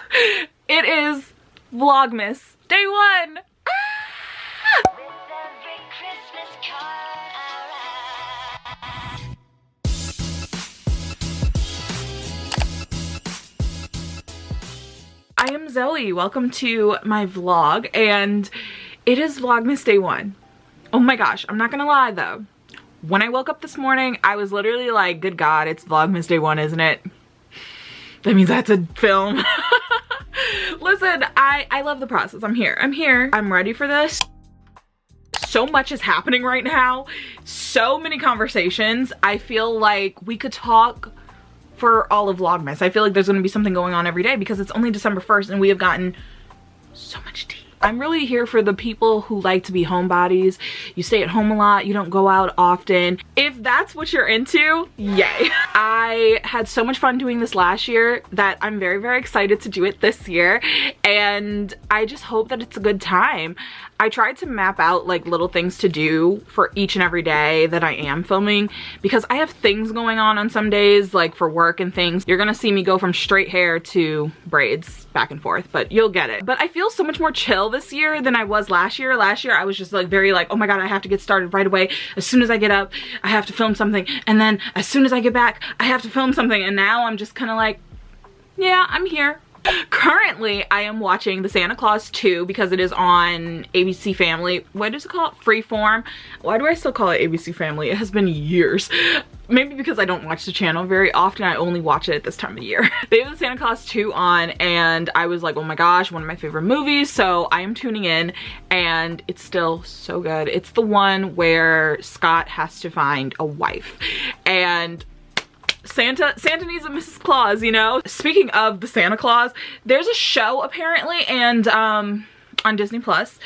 It is Vlogmas Day 1. I am Zoe. Welcome to my vlog, and it is Vlogmas Day 1. Oh my gosh, I'm not gonna lie though. When I woke up this morning, I was literally like, good God, it's Vlogmas Day 1, isn't it? That means that's a film. Listen, I love the process. I'm here. I'm ready for this. So much is happening right now. So many conversations. I feel like we could talk for all of Vlogmas. I feel like there's gonna be something going on every day because it's only December 1st and we have gotten so much tea. I'm really here for the people who like to be homebodies. You stay at home a lot, you don't go out often. If that's what you're into, yay. I had so much fun doing this last year that I'm very, very excited to do it this year. And I just hope that it's a good time. I tried to map out like little things to do for each and every day that I am filming because I have things going on some days, like for work and things. You're gonna see me go from straight hair to braids back and forth, but you'll get it. But I feel so much more chill this year than I was last year. Last year I was just like very like, oh my God, I have to get started right away. As soon as I get up, I have to film something. And then as soon as I get back, I have to film something. And now I'm just kind of like, yeah, I'm here. Currently, I am watching the Santa Claus 2 because it is on ABC Family. What is it called? Freeform. Why do I still call it ABC Family? It has been years. Maybe because I don't watch the channel very often. I only watch it at this time of year. They have the Santa Claus 2 on and I was like, oh my gosh, one of my favorite movies. So I am tuning in and it's still so good. It's the one where Scott has to find a wife and Santa needs a Mrs. Claus, you know? Speaking of the Santa Claus, there's a show apparently and on Disney Plus,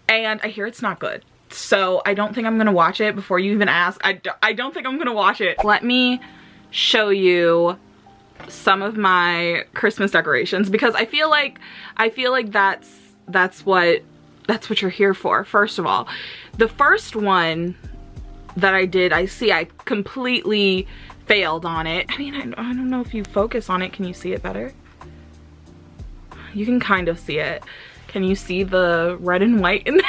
and I hear it's not good. So I don't think I'm gonna watch it before you even ask. I don't think I'm gonna watch it. Let me show you some of my Christmas decorations because I feel like that's what you're here for. First of all, the first one that I did, I completely failed on it. I mean, I don't know if you focus on it. Can you see it better? You can kind of see it. Can you see the red and white in there?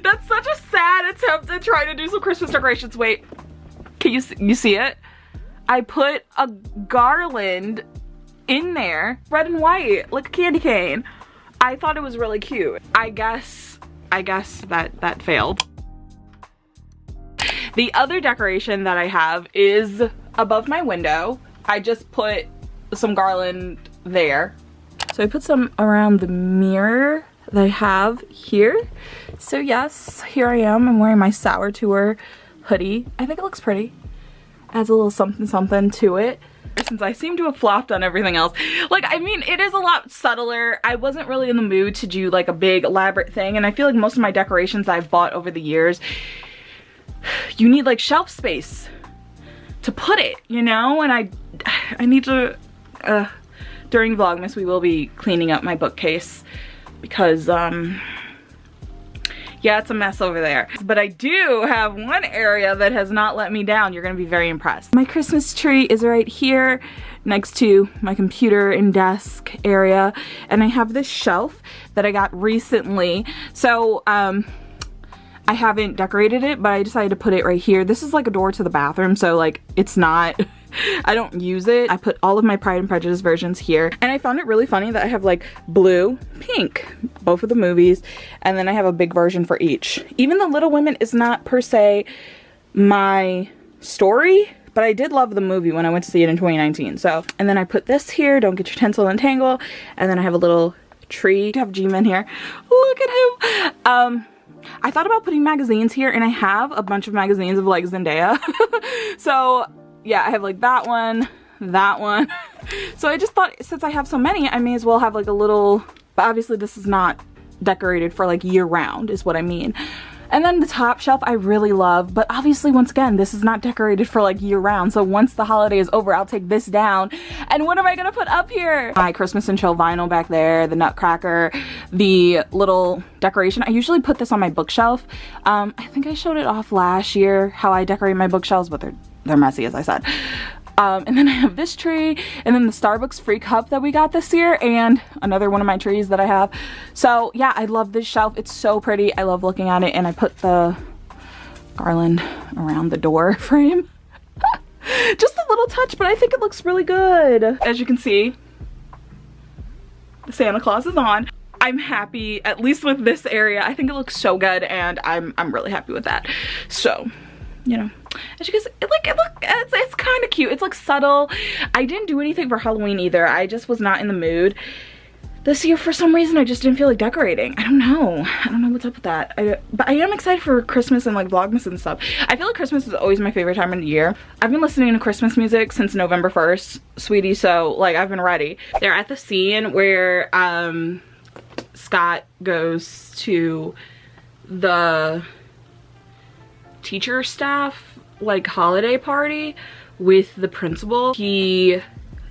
That's such a sad attempt at trying to do some Christmas decorations. Wait, can you see it? I put a garland in there, red and white, like a candy cane. I thought it was really cute. I guess that failed. The other decoration that I have is above my window. I just put some garland there. So I put some around the mirror that I have here. So yes, here I am. I'm wearing my Sour Tour hoodie. I think it looks pretty. Adds a little something something to it. Since I seem to have flopped on everything else. Like, I mean, it is a lot subtler. I wasn't really in the mood to do like a big elaborate thing. And I feel like most of my decorations I've bought over the years, you need like shelf space to put it, you know? And I need to, during Vlogmas, we will be cleaning up my bookcase because, yeah, it's a mess over there. But I do have one area that has not let me down. You're gonna be very impressed. My Christmas tree is right here next to my computer and desk area. And I have this shelf that I got recently. So, I haven't decorated it, but I decided to put it right here. This is like a door to the bathroom, so like it's not, I don't use it. I put all of my Pride and Prejudice versions here. And I found it really funny that I have like blue, pink, both of the movies, and then I have a big version for each. Even the Little Women is not per se my story, but I did love the movie when I went to see it in 2019. So, and then I put this here, don't get your tinsel and tangle, and then I have a little tree. I have G-Man here. Look at him. I thought about putting magazines here, and I have a bunch of magazines of like Zendaya. So yeah, I have like that one. So I just thought since I have so many, I may as well have like a little, but obviously this is not decorated for like year round is what I mean. And then the top shelf I really love, but obviously once again, this is not decorated for like year round. So once the holiday is over, I'll take this down. And what am I gonna put up here? My Christmas and Chill vinyl back there, the Nutcracker, the little decoration. I usually put this on my bookshelf. I think I showed it off last year, how I decorate my bookshelves, but they're messy, as I said. And then I have this tree, and then the Starbucks free cup that we got this year, and another one of my trees that I have. So yeah, I love this shelf. It's so pretty. I love looking at it, and I put the garland around the door frame. Just a little touch, but I think it looks really good. As you can see, the Santa Claus is on. I'm happy, at least with this area. I think it looks so good, and I'm really happy with that. So, you know, as you guys, it's kind of cute. It's like subtle. I didn't do anything for Halloween either. I just was not in the mood this year for some reason. I just didn't feel like decorating. I don't know what's up with that. But I am excited for Christmas and like Vlogmas and stuff. I feel like Christmas is always my favorite time of the year. I've been listening to Christmas music since November 1st, sweetie, so like I've been ready. They're at the scene where Scott goes to the teacher staff like holiday party with the principal. He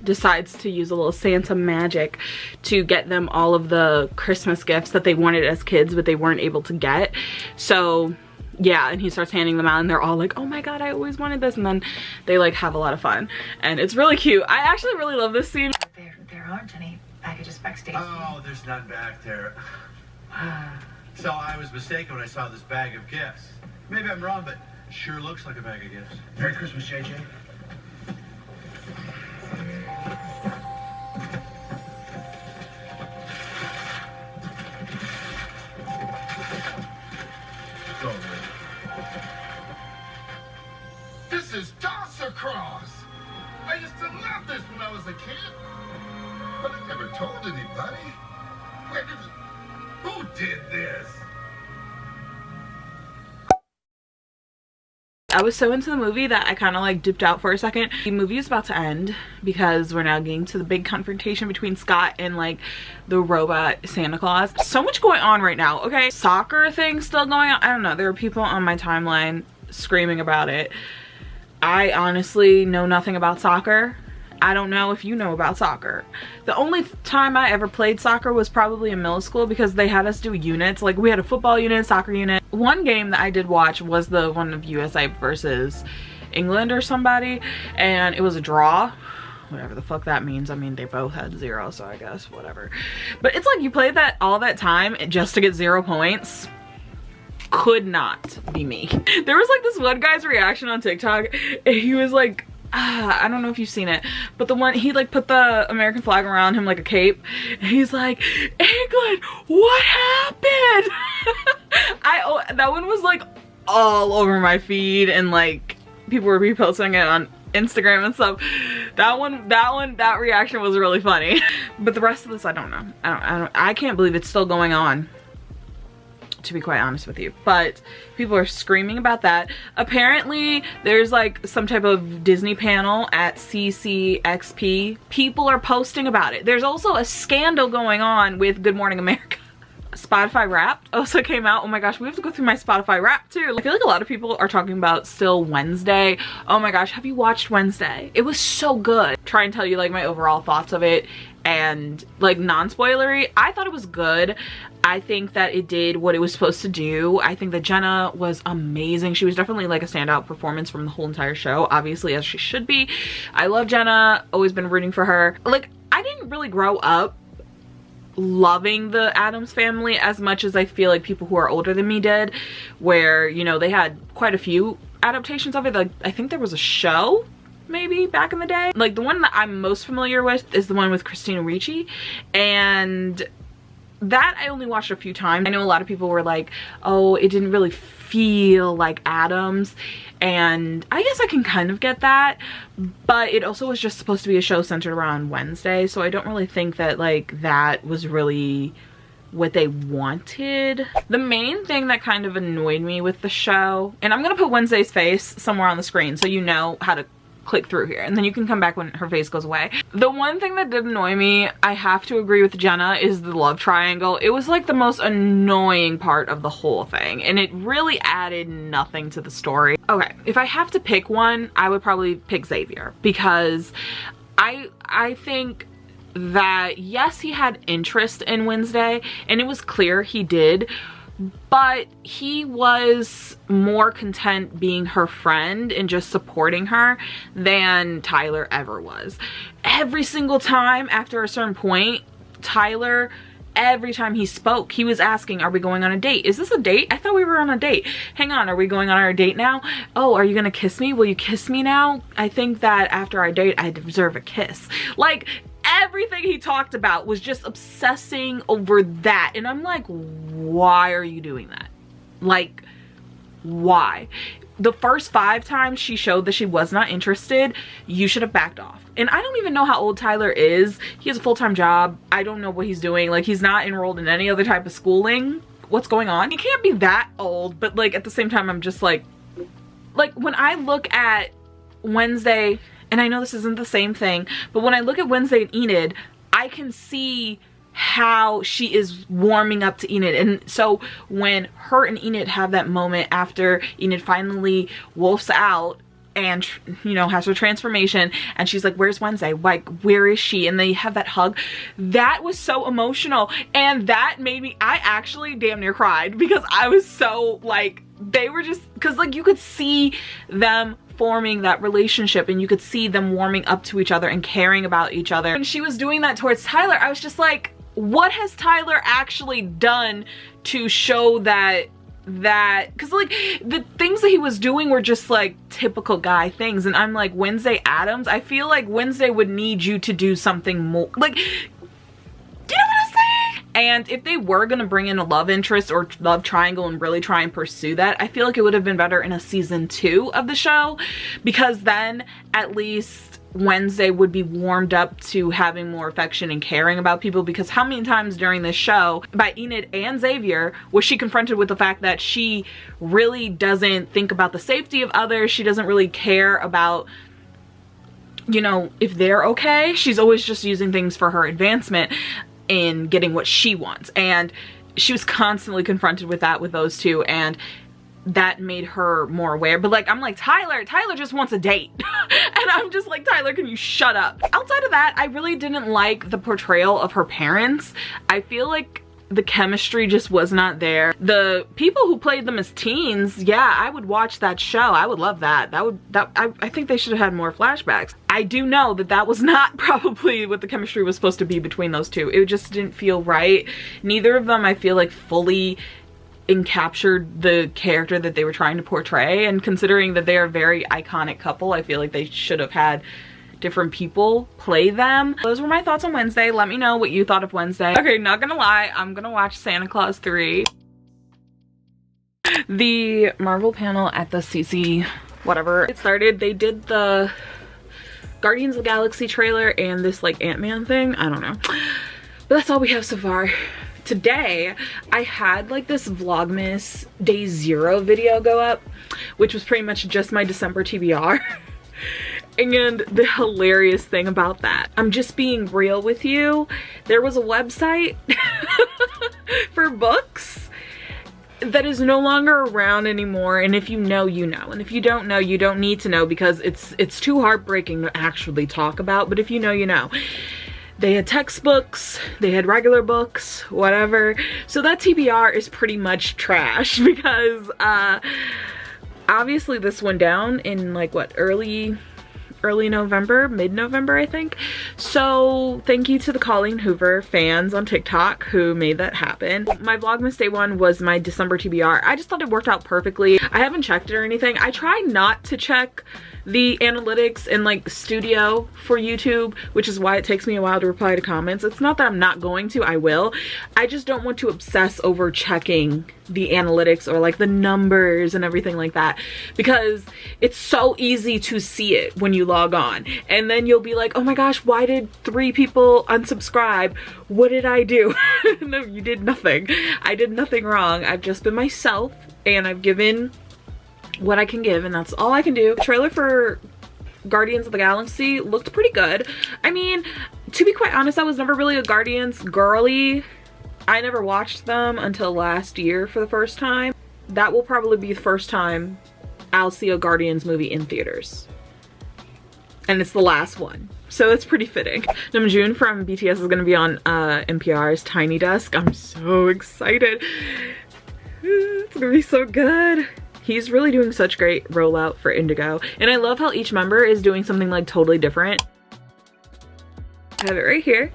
decides to use a little Santa magic to get them all of the Christmas gifts that they wanted as kids but they weren't able to get. So yeah, and he starts handing them out, and they're all like, oh my god, I always wanted this, and then they like have a lot of fun, and it's really cute. I actually really love this scene. There aren't any packages backstage. Oh, there's none back there. So I was mistaken when I saw this bag of gifts. Maybe I'm wrong, but sure looks like a bag of gifts. Merry Christmas, JJ. This is Cross. I used to love this when I was a kid, but I never told anybody. Who did this? I was so into the movie that I kind of like dipped out for a second. The movie is about to end because we're now getting to the big confrontation between Scott and like the robot Santa Claus. So much going on right now, okay? Soccer thing still going on. I don't know. There are people on my timeline screaming about it. I honestly know nothing about soccer. I don't know if you know about soccer. The only time I ever played soccer was probably in middle school because they had us do units. Like we had a football unit, soccer unit. One game that I did watch was the one of USA versus England or somebody, and it was a draw. Whatever the fuck that means. I mean, they both had 0, so I guess whatever. But it's like you played that all that time just to get 0 points. Could not be me. There was like this one guy's reaction on TikTok, and he was like, I don't know if you've seen it, but the one, he like put the American flag around him like a cape, and he's like, England, what happened? That one was like all over my feed, and like people were reposting it on Instagram and stuff. That reaction was really funny. But the rest of this, I don't know. I can't believe it's still going on, to be quite honest with you. But people are screaming about that. Apparently there's like some type of Disney panel at CCXP. People are posting about it. There's also a scandal going on with Good Morning America. Spotify Wrapped also came out. Oh my gosh, we have to go through my Spotify Wrapped too. I feel like a lot of people are talking about still Wednesday. Oh my gosh, have you watched Wednesday? It was so good. Try and tell you like my overall thoughts of it, and like non-spoilery. I thought it was good. I think that it did what it was supposed to do. I think that Jenna was amazing. She was definitely like a standout performance from the whole entire show, obviously, as she should be. I love Jenna, always been rooting for her. Like, I didn't really grow up loving the Addams Family as much as I feel like people who are older than me did, where, you know, they had quite a few adaptations of it. Like, I think there was a show maybe back in the day. Like, the one that I'm most familiar with is the one with Christina Ricci, and that I only watched a few times. I know a lot of people were like, oh, it didn't really feel like Addams, and I guess I can kind of get that, but it also was just supposed to be a show centered around Wednesday, so I don't really think that like that was really what they wanted. The main thing that kind of annoyed me with the show, and I'm gonna put Wednesday's face somewhere on the screen so you know how to click through here, and then you can come back when her face goes away. The one thing that did annoy me, I have to agree with Jenna, is the love triangle. It was like the most annoying part of the whole thing, and it really added nothing to the story. Okay, if I have to pick one, I would probably pick Xavier, because I think that yes, he had interest in Wednesday, and it was clear he did, but he was more content being her friend and just supporting her than Tyler ever was. Every single time after a certain point, Tyler, every time he spoke, he was asking, are we going on a date? Is this a date? I thought we were on a date. Hang on, are we going on our date now? Oh, are you gonna kiss me? Will you kiss me now? I think that after our date, I deserve a kiss. Like, everything he talked about was just obsessing over that. And I'm like, why are you doing that? Like, why? The first 5 times she showed that she was not interested, you should have backed off. And I don't even know how old Tyler is. He has a full-time job. I don't know what he's doing. Like, he's not enrolled in any other type of schooling. What's going on? He can't be that old, but like at the same time, I'm just like when I look at Wednesday, and I know this isn't the same thing, but when I look at Wednesday and Enid, I can see how she is warming up to Enid. And so when her and Enid have that moment after Enid finally wolfs out and, you know, has her transformation, and she's like, where's Wednesday? Like, where is she? And they have that hug. That was so emotional, and that made me, I actually damn near cried, because I was so like, they were just, because like you could see them forming that relationship, and you could see them warming up to each other and caring about each other. And she was doing that towards Tyler. I was just like, what has Tyler actually done to show that because like the things that he was doing were just like typical guy things, and I'm like, Wednesday Addams, I feel like Wednesday would need you to do something more, like, you know what I'm saying? And if they were gonna bring in a love interest or love triangle and really try and pursue that, I feel like it would have been better in a season 2 of the show, because then at least Wednesday would be warmed up to having more affection and caring about people. Because how many times during this show by Enid and Xavier was she confronted with the fact that she really doesn't think about the safety of others, she doesn't really care about, you know, if they're okay. She's always just using things for her advancement in getting what she wants, and she was constantly confronted with that with those two, and that made her more aware. But like, I'm like, Tyler just wants a date. And I'm just like, Tyler, can you shut up? Outside of that, I really didn't like the portrayal of her parents. I feel like the chemistry just was not there. The people who played them as teens, yeah, I would watch that show. I would love that. I think they should have had more flashbacks. I do know that that was not probably what the chemistry was supposed to be between those two. It just didn't feel right. Neither of them, I feel like, fully encaptured the character that they were trying to portray, and considering that they're a very iconic couple, I feel like they should have had different people play them. Those were my thoughts on Wednesday. Let me know what you thought of Wednesday. Okay, not gonna lie, I'm gonna watch Santa Claus 3. The Marvel panel at the CC whatever it started, they did the Guardians of the Galaxy trailer and this like Ant-Man thing. I don't know, but that's all we have so far. Today I had like this Vlogmas day 0 video go up, which was pretty much just my December TBR. And the hilarious thing about that, I'm just being real with you, there was a website for books that is no longer around anymore, and if you know, you know, and if you don't know, you don't need to know, because it's too heartbreaking to actually talk about. But if you know, you know. They had textbooks, they had regular books, whatever. So that TBR is pretty much trash, because obviously this went down in like what, early November, mid-November, I think. So thank you to the Colleen Hoover fans on TikTok who made that happen. My Vlogmas Day 1 was my December TBR. I just thought it worked out perfectly. I haven't checked it or anything. I try not to check the analytics in like studio for YouTube, which is why it takes me a while to reply to comments. It's not that I'm not going to, I will. I just don't want to obsess over checking the analytics or like the numbers and everything like that, because it's so easy to see it when you log on, and then you'll be like, oh my gosh, why did 3 people unsubscribe? What did I do? No, you did nothing. I did nothing wrong. I've just been myself, and I've given what I can give, and that's all I can do. The trailer for Guardians of the Galaxy looked pretty good. I mean, to be quite honest, I was never really a Guardians girly. I never watched them until last year for the first time. That will probably be the first time I'll see a Guardians movie in theaters. And it's the last one. So it's pretty fitting. Namjoon from BTS is gonna be on NPR's Tiny Desk. I'm so excited. It's gonna be so good. He's really doing such great rollout for Indigo. And I love how each member is doing something like totally different. I have it right here.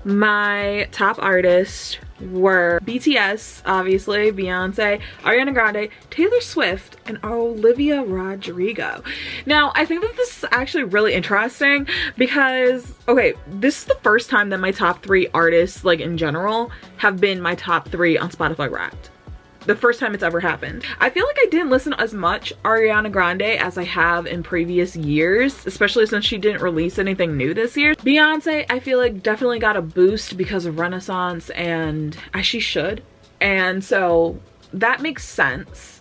My top artists were BTS, obviously, Beyonce, Ariana Grande, Taylor Swift, and Olivia Rodrigo. Now, I think that this is actually really interesting because, okay, this is the first time that my top 3 artists, like in general, have been my top 3 on Spotify Wrapped. The first time it's ever happened. I feel like I didn't listen as much Ariana Grande as I have in previous years, especially since she didn't release anything new this year. Beyonce, I feel like definitely got a boost because of Renaissance, and as she should. And so that makes sense.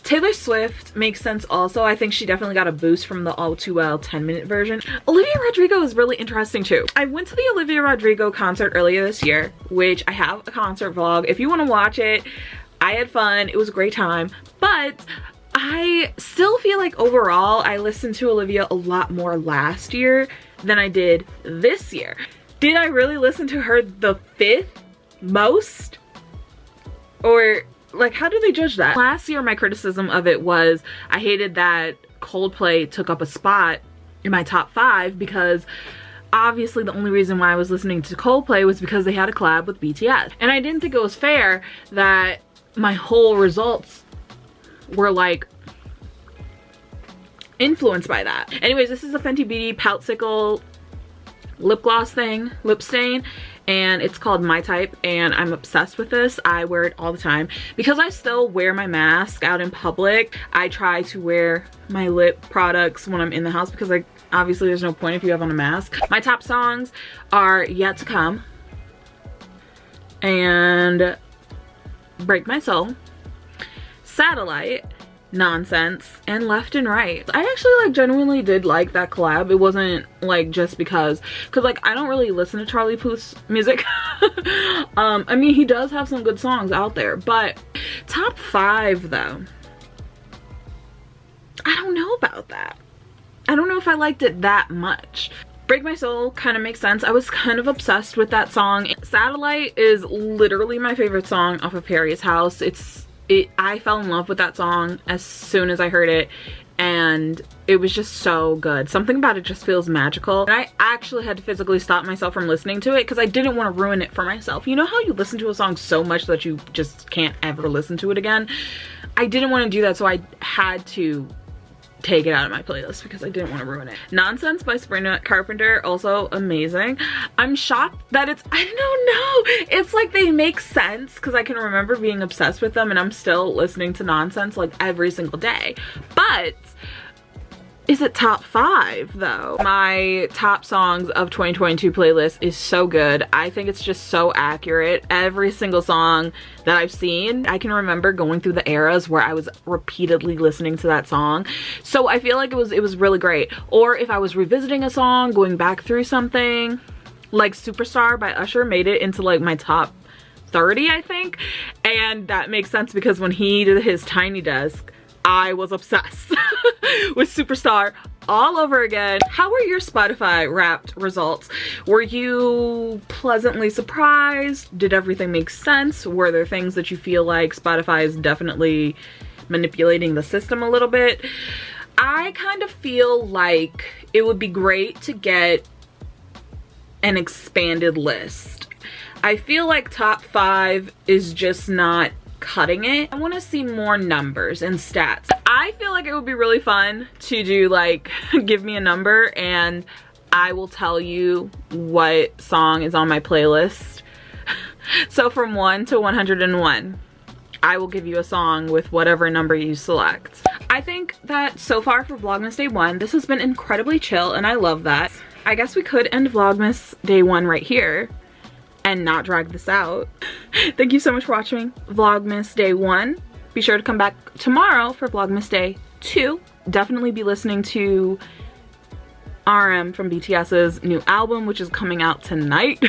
Taylor Swift makes sense also. I think she definitely got a boost from the All Too Well 10-minute version. Olivia Rodrigo is really interesting too. I went to the Olivia Rodrigo concert earlier this year, which I have a concert vlog. If you want to watch it, I had fun. It was a great time, but I still feel like overall I listened to Olivia a lot more last year than I did this year. Did I really listen to her the 5th most? Or like, how do they judge that? Last year my criticism of it was I hated that Coldplay took up a spot in my top 5 because obviously the only reason why I was listening to Coldplay was because they had a collab with BTS. And I didn't think it was fair that my whole results were like influenced by that. Anyways, this is a Fenty Beauty Poutsicle lip gloss thing, lip stain, and it's called My Type, and I'm obsessed with this. I wear it all the time. Because I still wear my mask out in public, I try to wear my lip products when I'm in the house because like obviously there's no point if you have on a mask. My top songs are Yet to Come and Break My Soul, Satellite, Nonsense, and Left and Right. I actually like genuinely did like that collab. It wasn't like just because like I don't really listen to Charlie Puth's music. I mean, he does have some good songs out there, but top 5 though, I don't know about that. I don't know if I liked it that much. Break My Soul kind of makes sense. I was kind of obsessed with that song. Satellite is literally my favorite song off of Harry's House. I fell in love with that song as soon as I heard it, and it was just so good. Something about it just feels magical. And I actually had to physically stop myself from listening to it because I didn't want to ruin it for myself. You know how you listen to a song so much that you just can't ever listen to it again? I didn't want to do that, so I had to take it out of my playlist because I didn't want to ruin it. Nonsense by Sabrina Carpenter, also amazing. I'm shocked that it's, I don't know, it's like they make sense because I can remember being obsessed with them and I'm still listening to Nonsense like every single day. But is it top 5 though? My top songs of 2022 playlist is so good. I think it's just so accurate. Every single song that I've seen, I can remember going through the eras where I was repeatedly listening to that song. So I feel like it was really great. Or if I was revisiting a song, going back through something, like Superstar by Usher made it into like my top 30, I think. And that makes sense because when he did his Tiny Desk, I was obsessed with Superstar all over again. How were your Spotify Wrapped results? Were you pleasantly surprised? Did everything make sense? Were there things that you feel like Spotify is definitely manipulating the system a little bit? I kind of feel like it would be great to get an expanded list. I feel like top 5 is just not cutting it. I want to see more numbers and stats. I feel like it would be really fun to do like give me a number and I will tell you what song is on my playlist. So from 1 to 101, I will give you a song with whatever number you select. I think that so far for Vlogmas Day 1, this has been incredibly chill and I love that. I guess we could end Vlogmas Day 1 right here and not drag this out. Thank you so much for watching Vlogmas Day 1. Be sure to come back tomorrow for Vlogmas Day 2. Definitely be listening to RM from BTS's new album, which is coming out tonight.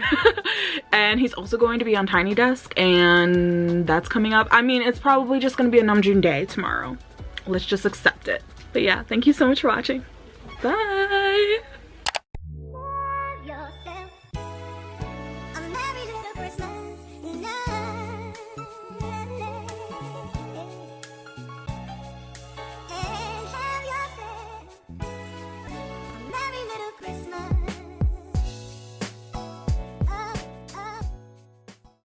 And he's also going to be on Tiny Desk, and that's coming up. I mean, it's probably just gonna be a Namjoon day tomorrow. Let's just accept it. But yeah, thank you so much for watching. Bye.